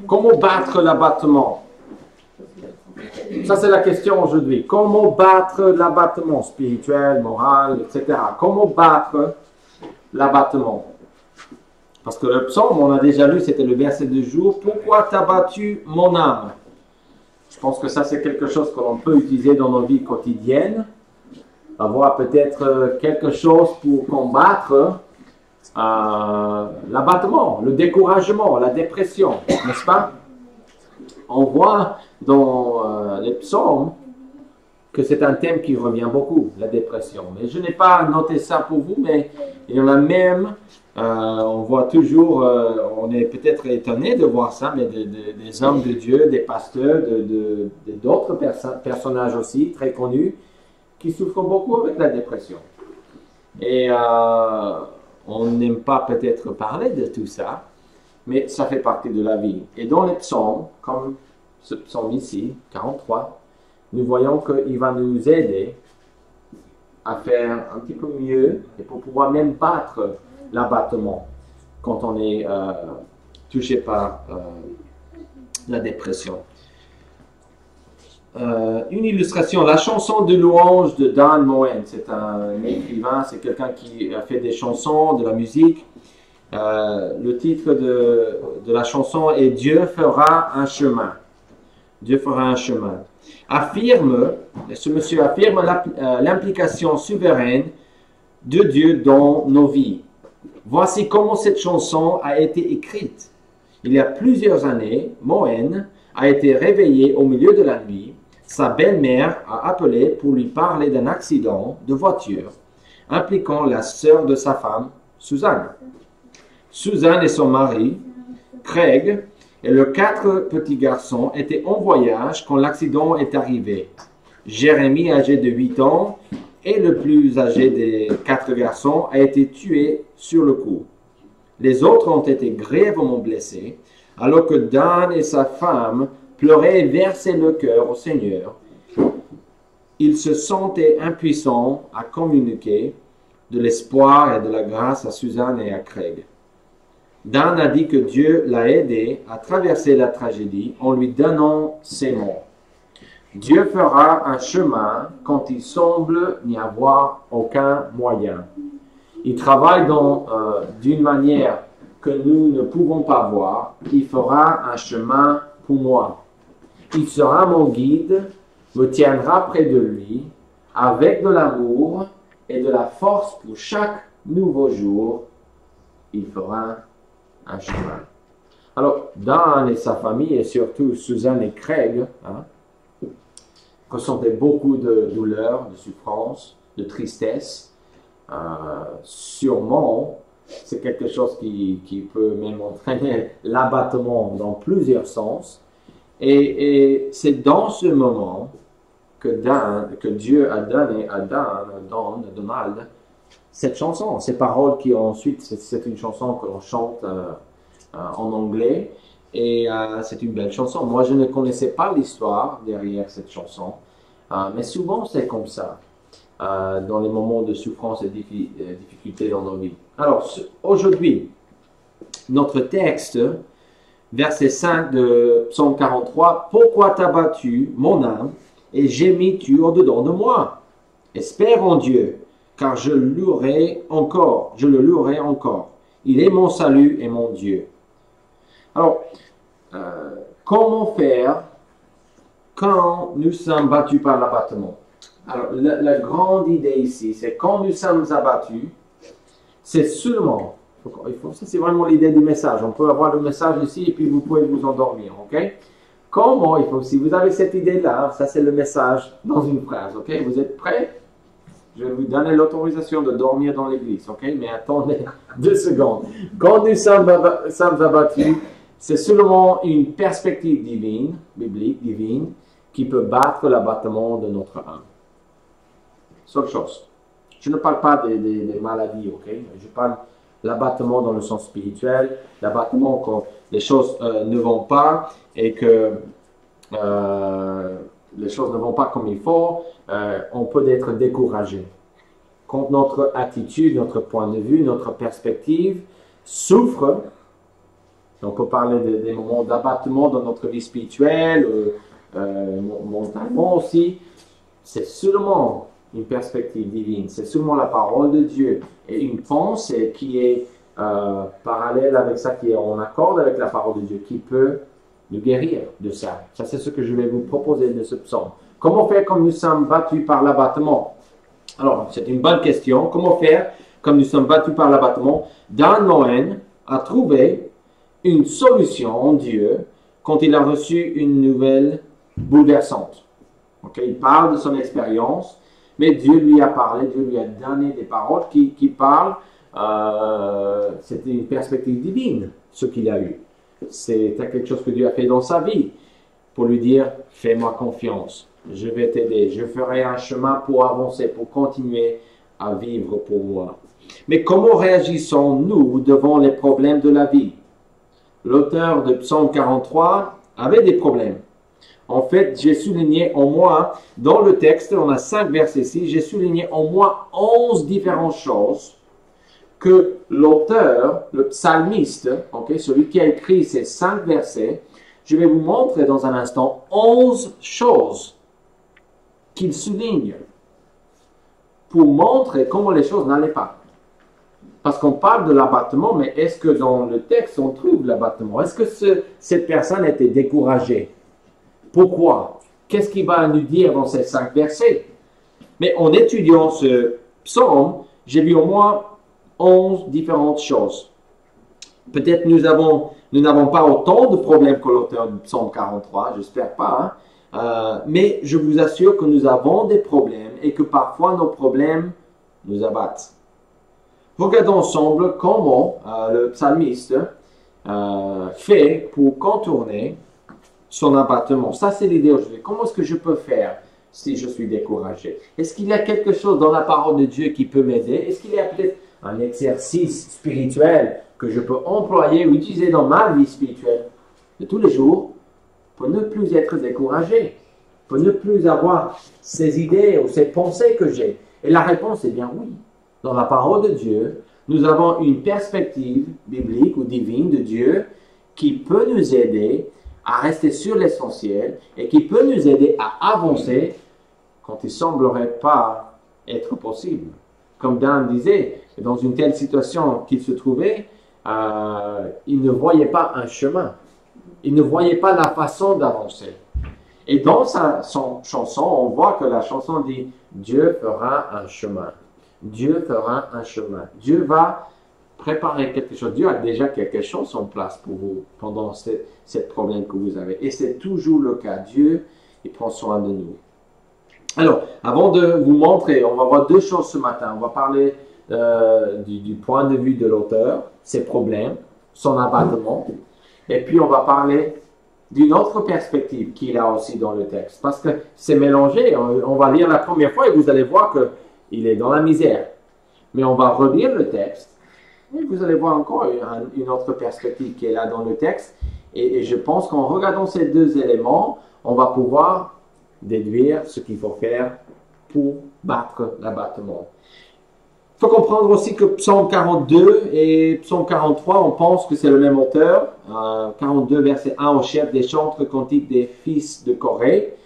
Comment battre l'abattement? Ça, c'est la question aujourd'hui. Comment battre l'abattement spirituel, moral, etc. Comment battre l'abattement? Parce que le psaume, on a déjà lu, c'était le verset du jour. Pourquoi t'as battu mon âme? Je pense que ça, c'est quelque chose que l'on peut utiliser dans nos vies quotidiennes. Avoir peut-être quelque chose pour combattre l'abattement, le découragement, la dépression, n'est-ce pas? On voit dans les psaumes que c'est un thème qui revient beaucoup, la dépression. Mais je n'ai pas noté ça pour vous, mais il y en a même, on voit toujours, on est peut-être étonné de voir ça, mais des hommes de Dieu, des pasteurs, d'autres personnages aussi très connus, qui souffrent beaucoup avec la dépression. Et on n'aime pas peut-être parler de tout ça, mais ça fait partie de la vie. Et dans les psaumes, comme ce psaume ici, 43, nous voyons qu'il va nous aider à faire un petit peu mieux et pour pouvoir même battre l'abattement quand on est touché par la dépression. Une illustration, la chanson de louange de Dan Moen, c'est un écrivain, c'est quelqu'un qui a fait des chansons, de la musique. Le titre de la chanson est « Dieu fera un chemin ». Dieu fera un chemin. Ce monsieur affirme l'implication souveraine de Dieu dans nos vies. Voici comment cette chanson a été écrite. Il y a plusieurs années, Moen a été réveillé au milieu de la nuit. Sa belle-mère a appelé pour lui parler d'un accident de voiture impliquant la sœur de sa femme, Suzanne. Suzanne et son mari, Craig, et leurs 4 petits garçons étaient en voyage quand l'accident est arrivé. Jérémie, âgé de 8 ans, et le plus âgé des 4 garçons, a été tué sur le coup. Les autres ont été grièvement blessés, alors que Dan et sa femme pleuraient et versaient le cœur au Seigneur. Ils se sentaient impuissants à communiquer de l'espoir et de la grâce à Suzanne et à Craig. Dan a dit que Dieu l'a aidé à traverser la tragédie en lui donnant ces mots. Dieu fera un chemin quand il semble n'y avoir aucun moyen. Il travaille d'une manière que nous ne pouvons pas voir. Il fera un chemin pour moi. Il sera mon guide, me tiendra près de lui, avec de l'amour et de la force pour chaque nouveau jour. Il fera un chemin. Alors, Dan et sa famille, et surtout Suzanne et Craig, ressentaient beaucoup de douleur, de souffrance, de tristesse. Sûrement, c'est quelque chose qui peut même entraîner l'abattement dans plusieurs sens. Et c'est dans ce moment que Dieu a donné à Donald, cette chanson, ces paroles qui ensuite, c'est une chanson que l'on chante en anglais, et c'est une belle chanson. Moi, je ne connaissais pas l'histoire derrière cette chanson, mais souvent c'est comme ça, dans les moments de souffrance et difficultés dans nos vies. Alors, aujourd'hui, notre texte, verset 5 de Psaume 43, « Pourquoi t'as battu mon âme et gémis-tu au-dedans de moi? Espère en Dieu, car je le louerai encore. Il est mon salut et mon Dieu. » Alors, comment faire quand nous sommes battus par l'abattement? Alors, la grande idée ici, c'est quand nous sommes abattus, c'est seulement, ça c'est vraiment l'idée du message. On peut avoir le message ici et puis vous pouvez vous endormir, ok? Comment si vous avez cette idée-là, ça c'est le message dans une phrase, ok? Vous êtes prêts? Je vais vous donner l'autorisation de dormir dans l'église, ok? Mais attendez 2 secondes. Quand nous sommes abattus, c'est seulement une perspective divine, biblique, divine, qui peut battre l'abattement de notre âme. Seule chose. Je ne parle pas des maladies, ok? Je parle de l'abattement dans le sens spirituel, l'abattement quand les choses ne vont pas et que les choses ne vont pas comme il faut, on peut être découragé. Quand notre attitude, notre point de vue, notre perspective souffre, On peut parler des moments d'abattement dans notre vie spirituelle, mentalement aussi. C'est seulement une perspective divine, c'est seulement la parole de Dieu et une pensée qui est parallèle avec ça, qui est en accord avec la parole de Dieu, qui peut nous guérir de ça. Ça, c'est ce que je vais vous proposer de ce psaume. Comment faire comme nous sommes battus par l'abattement? Alors, c'est une bonne question. Comment faire comme nous sommes battus par l'abattement? Dan Moen a trouvé une solution en Dieu quand il a reçu une nouvelle bouleversante. Okay? Il parle de son expérience, mais Dieu lui a parlé, Dieu lui a donné des paroles qui parlent. C'était une perspective divine, ce qu'il a eu. C'était quelque chose que Dieu a fait dans sa vie pour lui dire, fais-moi confiance, je vais t'aider, je ferai un chemin pour avancer, pour continuer à vivre pour moi. Mais comment réagissons-nous devant les problèmes de la vie? L'auteur de Psaume 43 avait des problèmes. En fait, j'ai souligné au moins, dans le texte, on a 5 versets ici, j'ai souligné au moins 11 différentes choses que l'auteur, le psalmiste, celui qui a écrit ces 5 versets, je vais vous montrer dans un instant 11 choses qu'il souligne pour montrer comment les choses n'allaient pas. Parce qu'on parle de l'abattement, mais est-ce que dans le texte on trouve l'abattement? Est-ce que cette personne était découragée? Pourquoi? Qu'est-ce qu'il va nous dire dans ces 5 versets? Mais en étudiant ce psaume, j'ai vu au moins 11 différentes choses. Peut-être nous n'avons pas autant de problèmes que l'auteur du psaume 43, j'espère pas, mais je vous assure que nous avons des problèmes et que parfois nos problèmes nous abattent. Regardons ensemble comment le psalmiste fait pour contourner son abattement. Ça, c'est l'idée aujourd'hui. Comment est-ce que je peux faire si je suis découragé? Est-ce qu'il y a quelque chose dans la parole de Dieu qui peut m'aider? Est-ce qu'il y a peut-être un exercice spirituel que je peux employer ou utiliser dans ma vie spirituelle de tous les jours pour ne plus être découragé, pour ne plus avoir ces idées ou ces pensées que j'ai? Et la réponse est bien oui. Dans la parole de Dieu, nous avons une perspective biblique ou divine de Dieu qui peut nous aider à rester sur l'essentiel et qui peut nous aider à avancer quand il ne semblerait pas être possible. Comme Dan disait, dans une telle situation qu'il se trouvait, il ne voyait pas un chemin. Il ne voyait pas la façon d'avancer. Et dans son chanson, on voit que la chanson dit « Dieu fera un chemin ». Dieu fera un chemin. Dieu va préparer quelque chose. Dieu a déjà quelque chose en place pour vous pendant ce problème que vous avez. Et c'est toujours le cas. Dieu, il prend soin de nous. Alors, avant de vous montrer, on va voir 2 choses ce matin. On va parler du point de vue de l'auteur, ses problèmes, son abattement. Et puis, on va parler d'une autre perspective qu'il a aussi dans le texte. Parce que c'est mélangé. On va lire la première fois et vous allez voir qu'il est dans la misère. Mais on va relire le texte et vous allez voir encore une autre perspective qui est là dans le texte. Et je pense qu'en regardant ces 2 éléments, on va pouvoir déduire ce qu'il faut faire pour battre l'abattement. Il faut comprendre aussi que Psaume 42 et Psaume 43, on pense que c'est le même auteur. 42, verset 1, au chef des chantres cantiques des fils de Corée.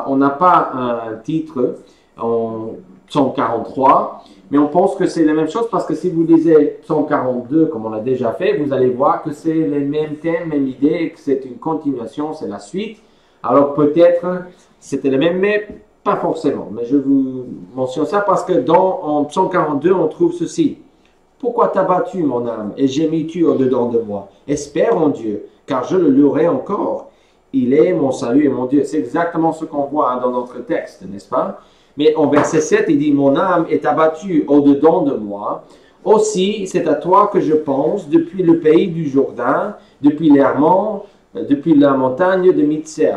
On n'a pas un titre en Psaume 43, mais on pense que c'est la même chose parce que si vous lisez Psaume 42, comme on l'a déjà fait, vous allez voir que c'est les mêmes thèmes, même idée, que c'est une continuation, c'est la suite. Alors peut-être c'était le même, mais pas forcément. Mais je vous mentionne ça parce que en Psaume 42, on trouve ceci. « Pourquoi t'as battu mon âme et gémis-tu au-dedans de moi? Espère en Dieu, car je le louerai encore. Il est mon salut et mon Dieu. » C'est exactement ce qu'on voit dans notre texte, n'est-ce pas? Mais en verset 7, il dit « Mon âme est abattue au-dedans de moi. Aussi, c'est à toi que je pense depuis le pays du Jourdain, depuis l'Hermon, depuis la montagne de Mitser. »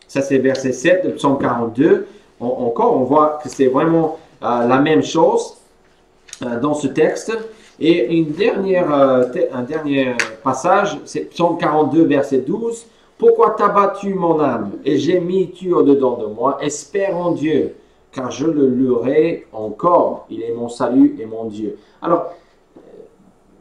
Ça, c'est verset 7 de Psaume 42. Encore, on voit que c'est vraiment la même chose dans ce texte. Et un dernier passage, c'est Psaume 42, verset 12. « Pourquoi t'as battu mon âme et gémis-tu au-dedans de moi? Espère en Dieu, car je le louerai encore. Il est mon salut et mon Dieu. » Alors,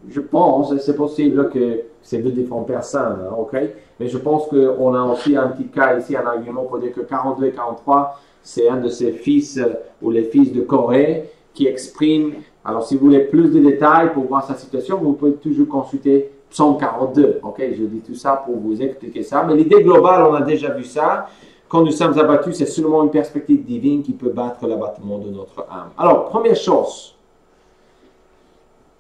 je pense, et c'est possible que c'est deux différentes personnes, hein, ok? Mais je pense qu'on a aussi un petit cas ici, un argument pour dire que 42 et 43, c'est un de ses fils ou les fils de Corée qui exprime. Alors, si vous voulez plus de détails pour voir sa situation, vous pouvez toujours consulter Psaume 42, ok? Je dis tout ça pour vous expliquer ça. Mais l'idée globale, on a déjà vu ça. Quand nous sommes abattus, c'est seulement une perspective divine qui peut battre l'abattement de notre âme. Alors, première chose,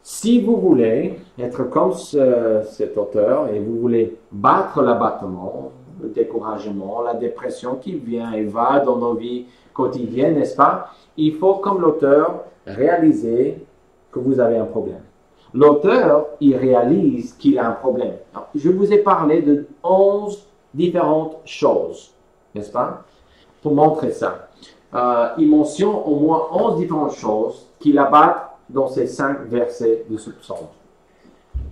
si vous voulez être comme cet auteur et vous voulez battre l'abattement, le découragement, la dépression qui vient et va dans nos vies quotidiennes, n'est-ce pas? Il faut, comme l'auteur, réaliser que vous avez un problème. L'auteur, il réalise qu'il a un problème. Alors, je vous ai parlé de 11 différentes choses, n'est-ce pas? Pour montrer ça. Il mentionne au moins 11 différentes choses qui l'abattent dans ces 5 versets de ce psaume.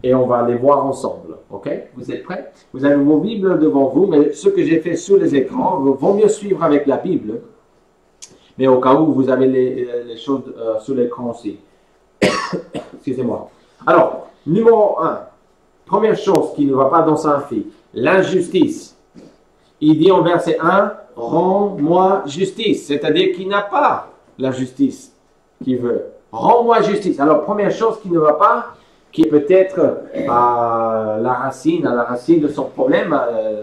Et on va les voir ensemble. Ok? Vous êtes prêts? Vous avez vos Bibles devant vous, mais ce que j'ai fait sur les écrans, vaut mieux suivre avec la Bible. Mais au cas où, vous avez les choses sur l'écran aussi. Excusez-moi. Alors, numéro 1. Première chose qui ne va pas dans sa vie, l'injustice. Il dit en verset 1, « Rends-moi justice », c'est-à-dire qu'il n'a pas la justice qu'il veut. Rends-moi justice. Alors, première chose qui ne va pas, qui est peut-être à la racine de son problème,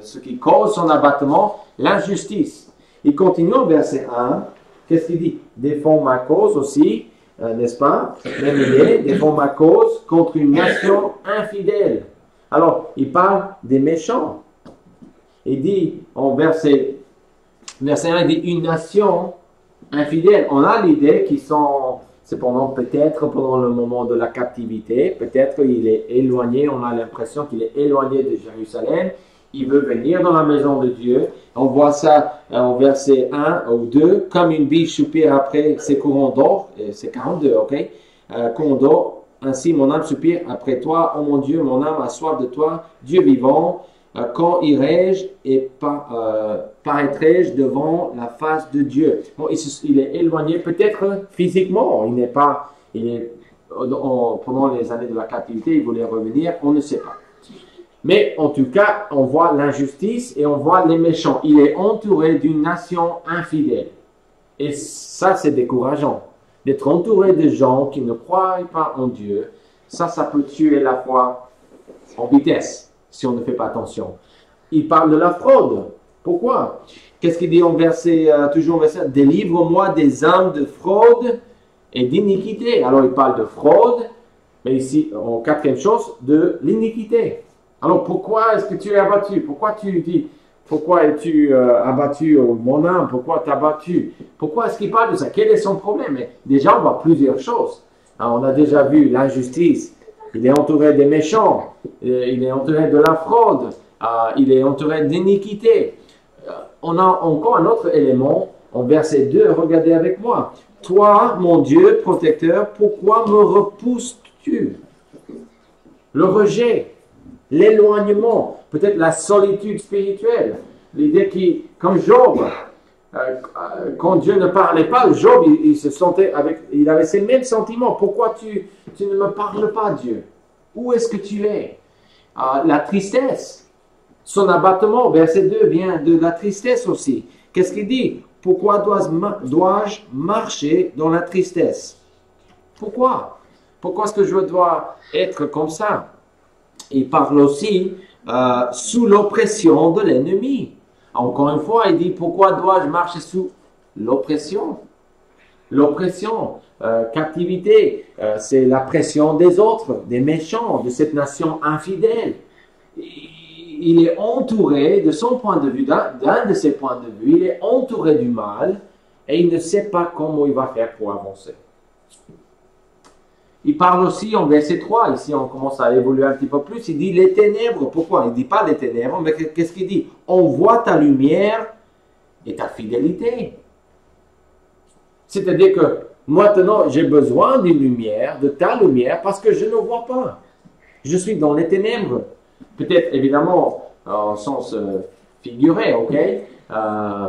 ce qui cause son abattement, l'injustice. Il continue au verset 1. Qu'est-ce qu'il dit? Défends ma cause aussi, n'est-ce pas? Même idée, défends ma cause contre une nation infidèle. Alors, il parle des méchants. Il dit en verset 1, il dit une nation infidèle. On a l'idée qu'ils sont, cependant, peut-être pendant le moment de la captivité, peut-être il est éloigné, on a l'impression qu'il est éloigné de Jérusalem. Il veut venir dans la maison de Dieu. On voit ça en verset 1 ou 2, comme une biche soupire après ses courants d'or, c'est 42, ok? Courants d'or, ainsi mon âme soupire après toi, oh mon Dieu, mon âme a soif de toi, Dieu vivant. Quand irai-je et paraîtrai-je devant la face de Dieu? Bon, il est éloigné peut-être physiquement, pendant les années de la captivité, il voulait revenir, on ne sait pas. Mais en tout cas, on voit l'injustice et on voit les méchants. Il est entouré d'une nation infidèle. Et ça, c'est décourageant. D'être entouré de gens qui ne croient pas en Dieu, ça peut tuer la foi en vitesse, si on ne fait pas attention. Il parle de la fraude. Pourquoi? Qu'est-ce qu'il dit en verset, toujours en verset? Délivre-moi des âmes de fraude et d'iniquité. Alors, il parle de fraude, mais ici, en quatrième chose, de l'iniquité. Alors, pourquoi est-ce que tu es abattu? Pourquoi es-tu abattu, mon âme? Pourquoi t'as abattu? Pourquoi est-ce qu'il parle de ça? Quel est son problème? Mais déjà, on voit plusieurs choses. Alors, on a déjà vu l'injustice. Il est entouré des méchants. Il est entouré de la fraude. Il est entouré d'iniquité. On a encore un autre élément en verset 2. Regardez avec moi. Toi, mon Dieu protecteur, pourquoi me repousses-tu? Le rejet. L'éloignement, peut-être la solitude spirituelle. L'idée qui, comme Job, quand Dieu ne parlait pas, Job, il avait ces mêmes sentiments. Pourquoi tu ne me parles pas, Dieu? Où est-ce que tu es? La tristesse, son abattement, verset 2, vient de la tristesse aussi. Qu'est-ce qu'il dit? Pourquoi dois-je marcher dans la tristesse? Pourquoi? Pourquoi est-ce que je dois être comme ça? Il parle aussi sous l'oppression de l'ennemi. Encore une fois, il dit, pourquoi dois-je marcher sous l'oppression? L'oppression, captivité, c'est la pression des autres, des méchants, de cette nation infidèle. Il est entouré, de son point de vue, d'un de ses points de vue, il est entouré du mal et il ne sait pas comment il va faire pour avancer. Il parle aussi en verset 3, ici on commence à évoluer un petit peu plus, il dit les ténèbres. Pourquoi? Il ne dit pas les ténèbres, mais qu'est-ce qu'il dit? On voit ta lumière et ta fidélité. C'est-à-dire que maintenant j'ai besoin d'une lumière, de ta lumière, parce que je ne vois pas. Je suis dans les ténèbres. Peut-être évidemment en sens figuré, ok?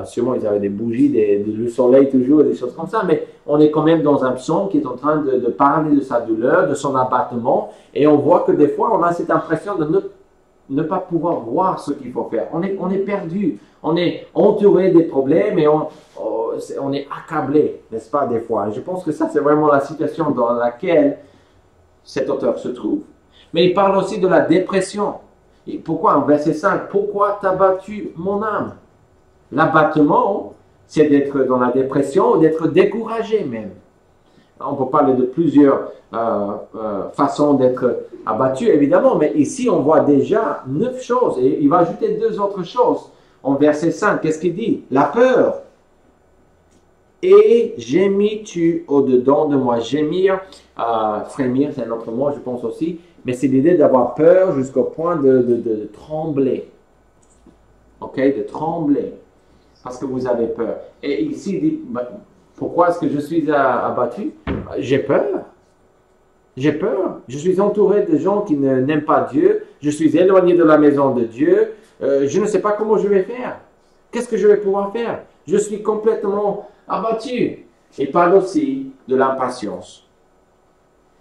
Sûrement, ils avaient des bougies, le soleil toujours, des choses comme ça, mais on est quand même dans un psaume qui est en train de parler de sa douleur, de son abattement, et on voit que des fois, on a cette impression de ne pas pouvoir voir ce qu'il faut faire. On est perdu, on est entouré des problèmes et on est accablé, n'est-ce pas, des fois. Et je pense que ça, c'est vraiment la situation dans laquelle cet auteur se trouve. Mais il parle aussi de la dépression. Et pourquoi, en verset 5, pourquoi t'as battu mon âme? L'abattement, c'est d'être dans la dépression, d'être découragé même. On peut parler de plusieurs façons d'être abattu, évidemment, mais ici, on voit déjà 9 choses. Et il va ajouter 2 autres choses. En verset 5, qu'est-ce qu'il dit? La peur. Et gémis-tu au-dedans de moi? Gémir, frémir, c'est un autre mot, je pense aussi. Mais c'est l'idée d'avoir peur jusqu'au point de trembler. OK? De trembler. Parce que vous avez peur. Et ici, il dit, pourquoi est-ce que je suis abattu? J'ai peur. J'ai peur. Je suis entouré de gens qui n'aiment pas Dieu. Je suis éloigné de la maison de Dieu. Je ne sais pas comment je vais faire. Qu'est-ce que je vais pouvoir faire? Je suis complètement abattu. Il parle aussi de l'impatience.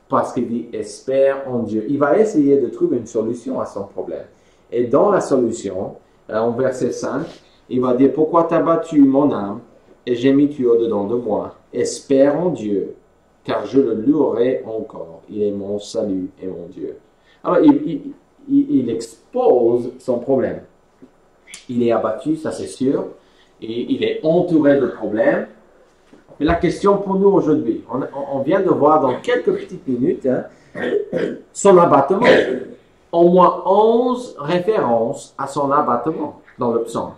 Parce qu'il dit, espère en Dieu. Il va essayer de trouver une solution à son problème. Et dans la solution, en verset 5, il va dire, pourquoi t'as battu mon âme et j'ai mis tu au-dedans de moi? Espère en Dieu, car je le louerai encore. Il est mon salut et mon Dieu. Alors, il expose son problème. Il est abattu, ça c'est sûr, et il est entouré de problèmes. Mais la question pour nous aujourd'hui, on vient de voir dans quelques petites minutes son abattement. Au moins 11 références à son abattement dans le psaume.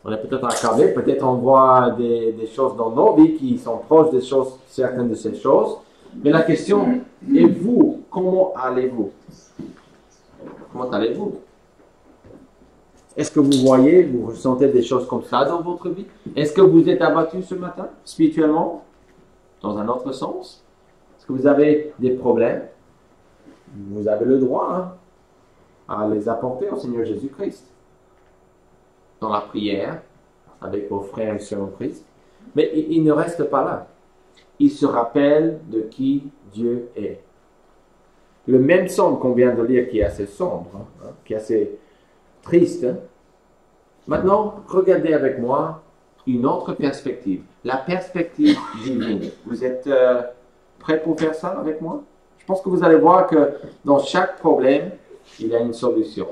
On est peut-être accablé, peut-être on voit des choses dans nos vies qui sont proches des choses, certaines de ces choses. Mais la question est vous, comment allez-vous? Comment allez-vous? Est-ce que vous voyez, vous ressentez des choses comme ça dans votre vie? Est-ce que vous êtes abattu ce matin, spirituellement, dans un autre sens? Est-ce que vous avez des problèmes? Vous avez le droit à les apporter au Seigneur Jésus-Christ. Dans la prière, avec vos frères et sœurs en Christ. Mais il ne reste pas là. Il se rappelle de qui Dieu est. Le même psaume qu'on vient de lire, qui est assez sombre, qui est assez triste. Maintenant, regardez avec moi une autre perspective. La perspective divine. Vous êtes prêts pour faire ça avec moi? Je pense que vous allez voir que dans chaque problème, il y a une solution.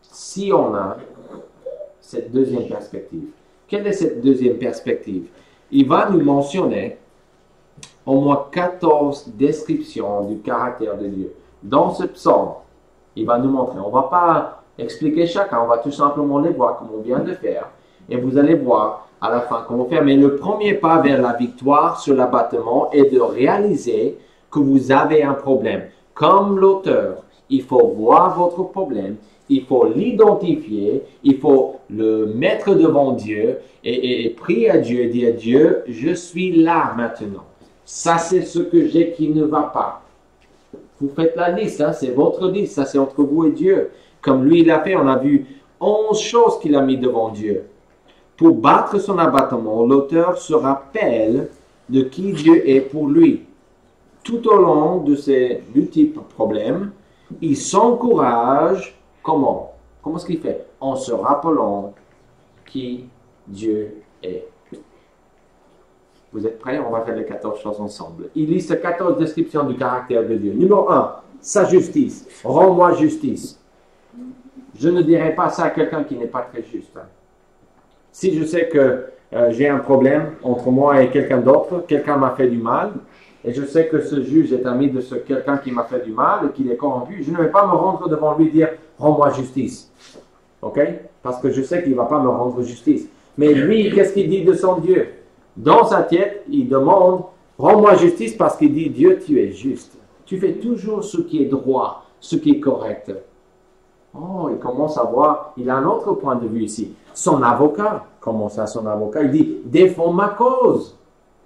Si on a cette deuxième perspective. Quelle est cette deuxième perspective? Il va nous mentionner au moins 14 descriptions du caractère de Dieu. Dans ce psaume, il va nous montrer. On ne va pas expliquer chacun, on va tout simplement les voir comme on vient de faire. Et vous allez voir à la fin comment faire. Mais le premier pas vers la victoire sur l'abattement est de réaliser que vous avez un problème. Comme l'auteur, il faut voir votre problème. Il faut l'identifier, il faut le mettre devant Dieu et prier à Dieu et dire, Dieu, je suis là maintenant. Ça, c'est ce que j'ai qui ne va pas. Vous faites la liste, c'est votre liste, ça c'est entre vous et Dieu. Comme lui, il a fait, on a vu 11 choses qu'il a mis devant Dieu. Pour battre son abattement, l'auteur se rappelle de qui Dieu est pour lui. Tout au long de ces multiples problèmes, il s'encourage. Comment? Comment est-ce qu'il fait? En se rappelant qui Dieu est. Vous êtes prêts? On va faire les 14 choses ensemble. Il lit ces 14 descriptions du caractère de Dieu. Numéro 1, sa justice. Rends-moi justice. Je ne dirai pas ça à quelqu'un qui n'est pas très juste. Si je sais que j'ai un problème entre moi et quelqu'un d'autre, quelqu'un m'a fait du mal, et je sais que ce juge est ami de ce quelqu'un qui m'a fait du mal et qu'il est corrompu, je ne vais pas me rendre devant lui et dire « Rends-moi justice ». OK? Parce que je sais qu'il ne va pas me rendre justice. Mais lui, qu'est-ce qu'il dit de son Dieu? Dans sa tête, il demande « Rends-moi justice » parce qu'il dit « Dieu, tu es juste. Tu fais toujours ce qui est droit, ce qui est correct. » Oh, il commence à voir, il a un autre point de vue ici. Son avocat, comment ça son avocat? Il dit « Défends ma cause.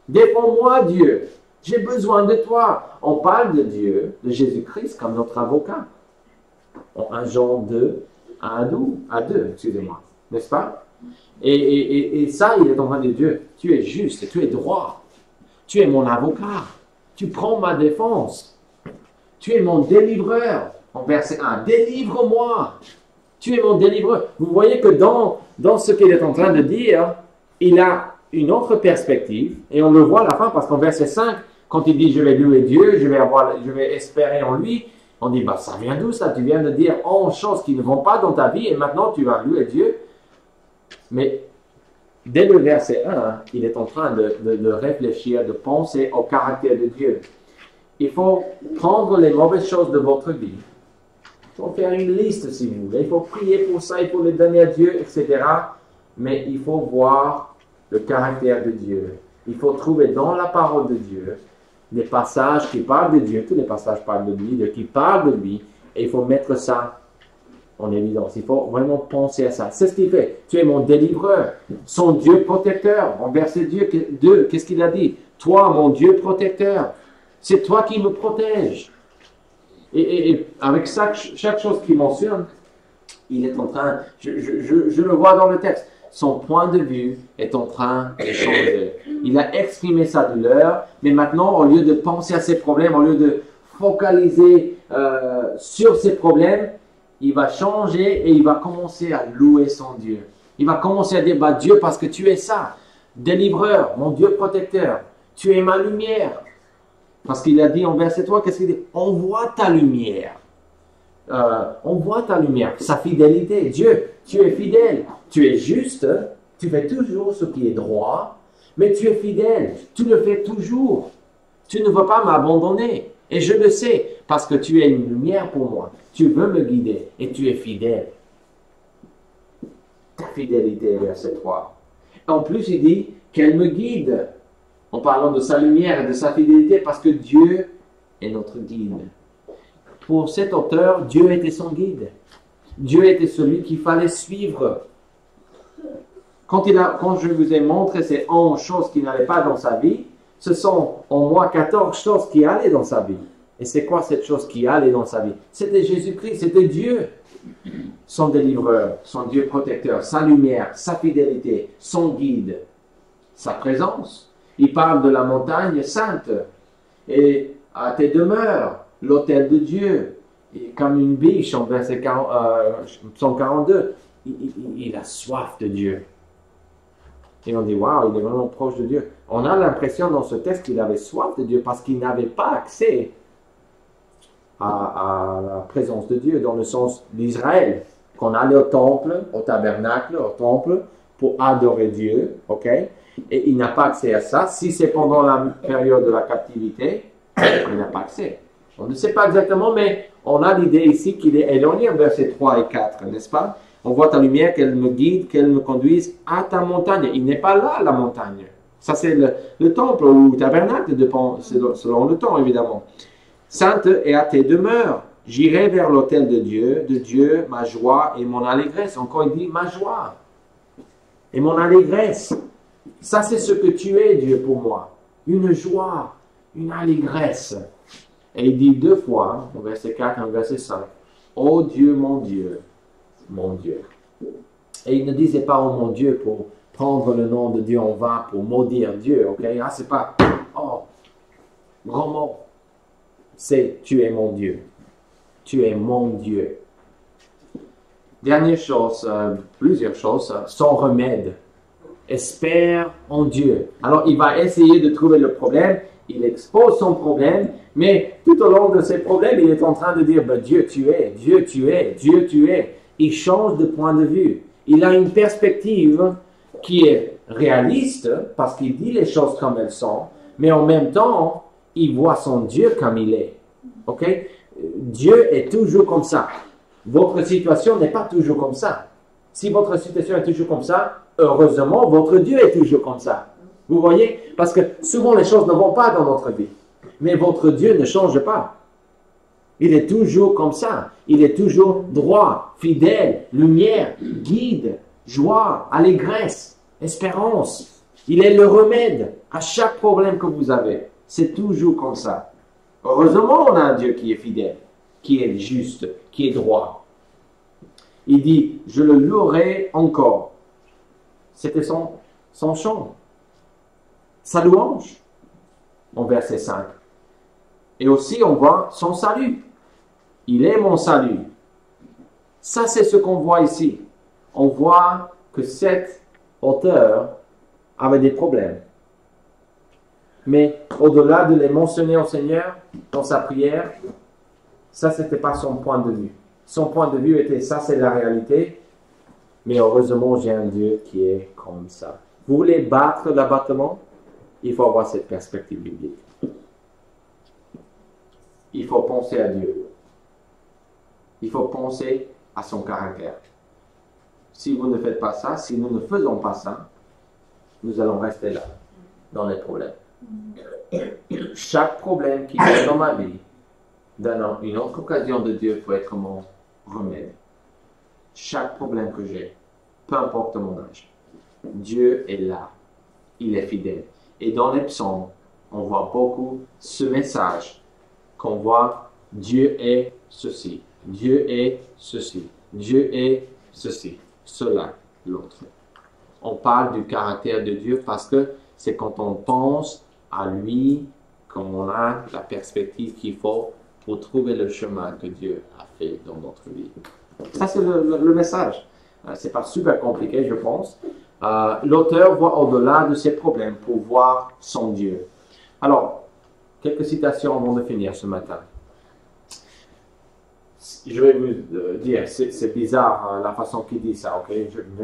Défends-moi, Dieu. J'ai besoin de toi. » On parle de Dieu, de Jésus-Christ comme notre avocat. En 1 Jean 2, à 2, excusez-moi. N'est-ce pas? Et ça, il est en train de dire, tu es juste, tu es droit. Tu es mon avocat. Tu prends ma défense. Tu es mon délivreur. En verset 1, délivre-moi. Tu es mon délivreur. Vous voyez que dans ce qu'il est en train de dire, il a une autre perspective. Et on le voit à la fin, parce qu'en verset 5, quand il dit, je vais louer Dieu, je vais espérer en lui, on dit, bah, ça vient d'où ça? Tu viens de dire 11 choses qui ne vont pas dans ta vie et maintenant tu vas louer Dieu. Mais dès le verset 1, il est en train de réfléchir, de penser au caractère de Dieu. Il faut prendre les mauvaises choses de votre vie. Il faut faire une liste si vous voulez. Il faut prier pour ça, il faut les donner à Dieu, etc. Mais il faut voir le caractère de Dieu. Il faut trouver dans la parole de Dieu des passages qui parlent de Dieu. Tous les passages parlent de lui, qui parlent de lui. Et il faut mettre ça en évidence. Il faut vraiment penser à ça. C'est ce qu'il fait. Tu es mon délivreur, son Dieu protecteur. En verset 2, qu'est-ce qu'il a dit? Toi, mon Dieu protecteur, c'est toi qui me protèges. Et avec ça, chaque chose qu'il mentionne, il est en train, je le vois dans le texte, son point de vue est en train de changer. Il a exprimé sa douleur, mais maintenant, au lieu de penser à ses problèmes, au lieu de focaliser sur ses problèmes, il va changer et il va commencer à louer son Dieu. Il va commencer à dire, bah, Dieu, parce que tu es ça, délivreur, mon Dieu protecteur, tu es ma lumière. Parce qu'il a dit en verset 3, qu'est-ce qu'il dit? On voit ta lumière. On voit ta lumière, sa fidélité. Dieu, tu es fidèle, tu es juste, tu fais toujours ce qui est droit, mais tu es fidèle, tu le fais toujours. Tu ne vas pas m'abandonner. Et je le sais, parce que tu es une lumière pour moi. Tu veux me guider et tu es fidèle. Ta fidélité, verset 3. En plus, il dit qu'elle me guide, en parlant de sa lumière et de sa fidélité, parce que Dieu est notre guide. Pour cet auteur, Dieu était son guide. Dieu était celui qu'il fallait suivre. Quand je vous ai montré ces 11 choses qui n'allaient pas dans sa vie, ce sont en moi 14 choses qui allaient dans sa vie. Et c'est quoi cette chose qui allait dans sa vie? C'était Jésus-Christ, c'était Dieu. Son délivreur, son Dieu protecteur, sa lumière, sa fidélité, son guide, sa présence. Il parle de la montagne sainte et à tes demeures, l'autel de Dieu. Et comme une biche en verset 142, il a soif de Dieu. Et on dit, waouh, il est vraiment proche de Dieu. On a l'impression dans ce texte qu'il avait soif de Dieu parce qu'il n'avait pas accès à la présence de Dieu dans le sens d'Israël. Qu'on allait au temple, au tabernacle, au temple pour adorer Dieu, ok? Et il n'a pas accès à ça. Si c'est pendant la période de la captivité, il n'a pas accès. On ne sait pas exactement, mais on a l'idée ici qu'il est éloigné, versets 3 et 4, n'est-ce pas? On voit ta lumière, qu'elle me guide, qu'elle me conduise à ta montagne. Il n'est pas là, la montagne. Ça, c'est le temple ou le tabernacle, selon le temps, évidemment. Sainte et à tes demeures. J'irai vers l'autel de Dieu, ma joie et mon allégresse. Encore, il dit ma joie et mon allégresse. Ça, c'est ce que tu es, Dieu, pour moi. Une joie, une allégresse. Et il dit 2 fois, au verset 4 et au verset 5, ô Dieu, mon Dieu, mon Dieu. Et il ne disait pas, oh mon Dieu, pour prendre le nom de Dieu en vain, pour maudire Dieu, ok? Ah, c'est pas, oh, grand mot. C'est, tu es mon Dieu. Tu es mon Dieu. Dernière chose, plusieurs choses, son remède. Espère en Dieu. Alors, il va essayer de trouver le problème. Il expose son problème, mais tout au long de ses problèmes, il est en train de dire, ben, Dieu tu es, Dieu tu es, Dieu tu es. Il change de point de vue. Il a une perspective qui est réaliste, parce qu'il dit les choses comme elles sont, mais en même temps, il voit son Dieu comme il est. Ok? Dieu est toujours comme ça. Votre situation n'est pas toujours comme ça. Si votre situation est toujours comme ça, heureusement, votre Dieu est toujours comme ça. Vous voyez? Parce que souvent les choses ne vont pas dans notre vie. Mais votre Dieu ne change pas. Il est toujours comme ça. Il est toujours droit, fidèle, lumière, guide, joie, allégresse, espérance. Il est le remède à chaque problème que vous avez. C'est toujours comme ça. Heureusement, on a un Dieu qui est fidèle, qui est juste, qui est droit. Il dit, je le louerai encore. C'était son chant, sa louange, en verset 5. Et aussi, on voit son salut. Il est mon salut. Ça, c'est ce qu'on voit ici. On voit que cet auteur avait des problèmes. Mais au-delà de les mentionner au Seigneur dans sa prière, ça, ce n'était pas son point de vue. Son point de vue était, ça, c'est la réalité. Mais heureusement, j'ai un Dieu qui est comme ça. Vous voulez battre l'abattement? Il faut avoir cette perspective biblique. Il faut penser à Dieu. Il faut penser à son caractère. Si vous ne faites pas ça, si nous ne faisons pas ça, nous allons rester là, dans les problèmes. Chaque problème qui est dans ma vie, dans une autre occasion de Dieu peut être mon remède. Chaque problème que j'ai, peu importe mon âge, Dieu est là. Il est fidèle. Et dans les psaumes, on voit beaucoup ce message qu'on voit, Dieu est ceci, Dieu est ceci, Dieu est ceci, cela, l'autre. On parle du caractère de Dieu parce que c'est quand on pense à lui qu'on a la perspective qu'il faut pour trouver le chemin que Dieu a fait dans notre vie. Ça, c'est le message. C'est pas super compliqué, je pense. L'auteur voit au-delà de ses problèmes pour voir son Dieu. Alors, quelques citations avant de finir ce matin. Je vais vous dire, c'est bizarre la façon qu'il dit ça, ok?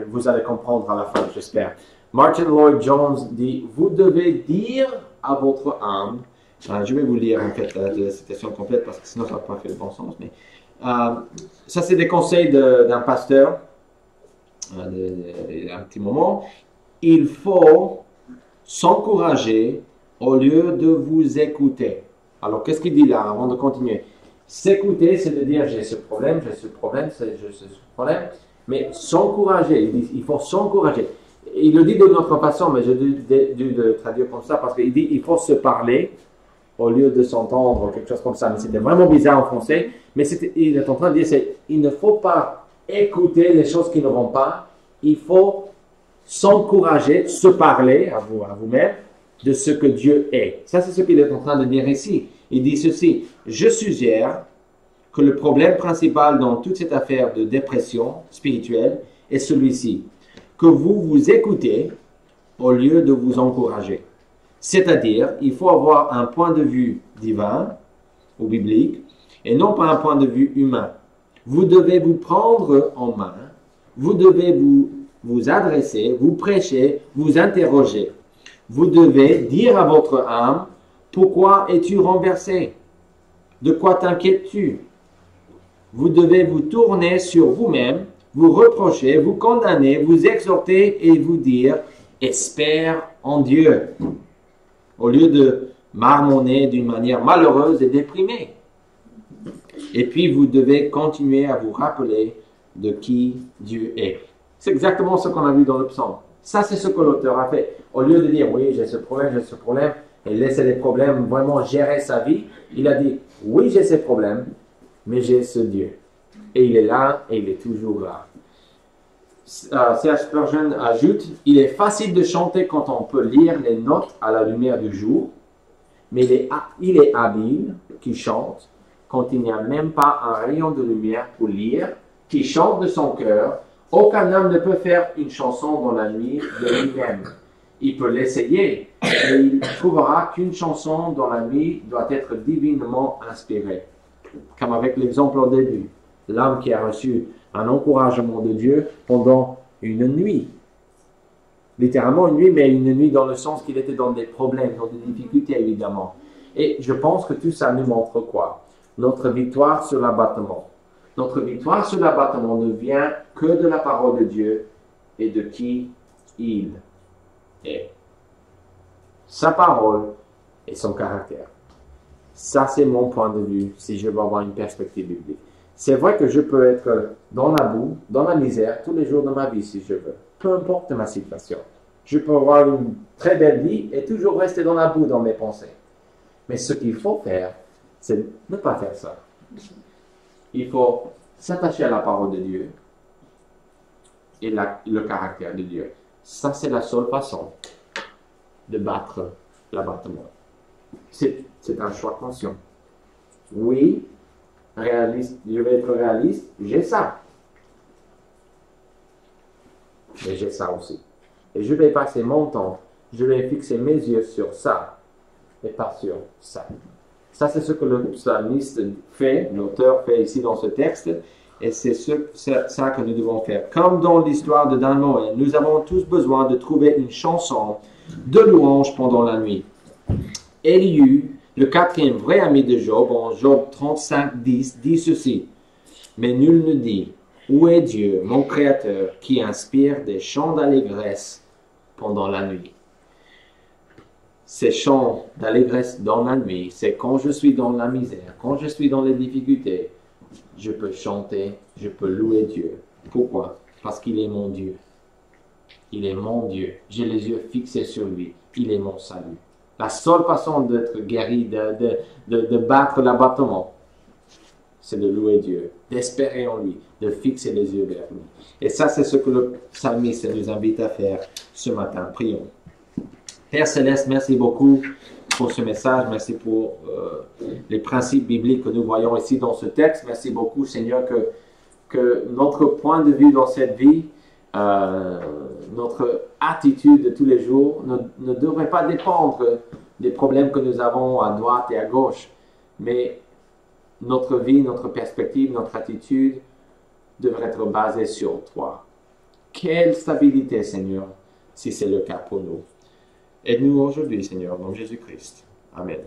Vous allez comprendre à la fin, j'espère. Martin Lloyd Jones dit, vous devez dire à votre âme, je vais vous lire en fait la citation complète parce que sinon ça n'a pas fait le bon sens, mais ça c'est des conseils d'un pasteur, un petit moment. Il faut s'encourager au lieu de vous écouter. Alors qu'est-ce qu'il dit là avant de continuer? S'écouter, c'est de dire j'ai ce problème, j'ai ce problème, j'ai ce problème, mais s'encourager, il faut s'encourager. Il le dit de notre façon, mais j'ai dû le traduire comme ça parce qu'il dit il faut se parler au lieu de s'entendre, quelque chose comme ça. Mais c'était vraiment bizarre en français. Mais il est en train de dire il ne faut pas écouter les choses qui ne vont pas. Il faut s'encourager, se parler à vous-même de ce que Dieu est. Ça, c'est ce qu'il est en train de dire ici. Il dit ceci, je suggère que le problème principal dans toute cette affaire de dépression spirituelle est celui-ci, que vous vous écoutez au lieu de vous encourager. C'est-à-dire, il faut avoir un point de vue divin ou biblique et non pas un point de vue humain. Vous devez vous prendre en main, vous devez vous adresser, vous prêcher, vous interroger. Vous devez dire à votre âme, pourquoi es-tu renversé? De quoi t'inquiètes-tu? Vous devez vous tourner sur vous-même, vous reprocher, vous condamner, vous exhorter et vous dire, espère en Dieu, au lieu de marmonner d'une manière malheureuse et déprimée. Et puis vous devez continuer à vous rappeler de qui Dieu est. C'est exactement ce qu'on a vu dans le psaume. Ça, c'est ce que l'auteur a fait. Au lieu de dire, oui, j'ai ce problème, et laisser les problèmes vraiment gérer sa vie, il a dit, oui, j'ai ces problèmes, mais j'ai ce Dieu. Et il est là, et il est toujours là. C.H. Spurgeon ajoute, il est facile de chanter quand on peut lire les notes à la lumière du jour, mais il est habile qui chante quand il n'y a même pas un rayon de lumière pour lire, qui chante de son cœur. Aucun homme ne peut faire une chanson dans la nuit de lui-même. Il peut l'essayer, mais il trouvera qu'une chanson dans la nuit doit être divinement inspirée. Comme avec l'exemple au début, l'homme qui a reçu un encouragement de Dieu pendant une nuit. Littéralement une nuit, mais une nuit dans le sens qu'il était dans des problèmes, dans des difficultés évidemment. Et je pense que tout ça nous montre quoi? Notre victoire sur l'abattement. Notre victoire sur l'abattement ne vient que de la parole de Dieu et de qui il est. Sa parole et son caractère. Ça, c'est mon point de vue si je veux avoir une perspective biblique. C'est vrai que je peux être dans la boue, dans la misère, tous les jours de ma vie si je veux. Peu importe ma situation. Je peux avoir une très belle vie et toujours rester dans la boue dans mes pensées. Mais ce qu'il faut faire, c'est ne pas faire ça. Il faut s'attacher à la parole de Dieu et le caractère de Dieu. Ça, c'est la seule façon de battre l'abattement. C'est un choix conscient. Oui, réaliste, je vais être réaliste, j'ai ça. Mais j'ai ça aussi. Et je vais passer mon temps, je vais fixer mes yeux sur ça, et pas sur ça. Ça, c'est ce que le psalmiste fait, l'auteur fait ici dans ce texte, et c'est ça que nous devons faire. Comme dans l'histoire de Dan Moen, nous avons tous besoin de trouver une chanson de louange pendant la nuit. Élihu, le quatrième vrai ami de Job, en Job 35, 10, dit ceci. Mais nul ne dit, où est Dieu, mon Créateur, qui inspire des chants d'allégresse pendant la nuit? Ces chants d'allégresse dans la nuit, c'est quand je suis dans la misère, quand je suis dans les difficultés, je peux chanter, je peux louer Dieu. Pourquoi? Parce qu'il est mon Dieu. Il est mon Dieu. J'ai les yeux fixés sur lui. Il est mon salut. La seule façon d'être guéri, de battre l'abattement, c'est de louer Dieu, d'espérer en lui, de fixer les yeux vers lui. Et ça, c'est ce que le psalmiste nous invite à faire ce matin. Prions. Père Céleste, merci beaucoup pour ce message. Merci pour les principes bibliques que nous voyons ici dans ce texte. Merci beaucoup, Seigneur, que notre point de vue dans cette vie, notre attitude de tous les jours ne devrait pas dépendre des problèmes que nous avons à droite et à gauche, mais notre vie, notre perspective, notre attitude devrait être basée sur toi. Quelle stabilité, Seigneur, si c'est le cas pour nous. Aide-nous aujourd'hui, Seigneur, au nom de Jésus-Christ. Amen.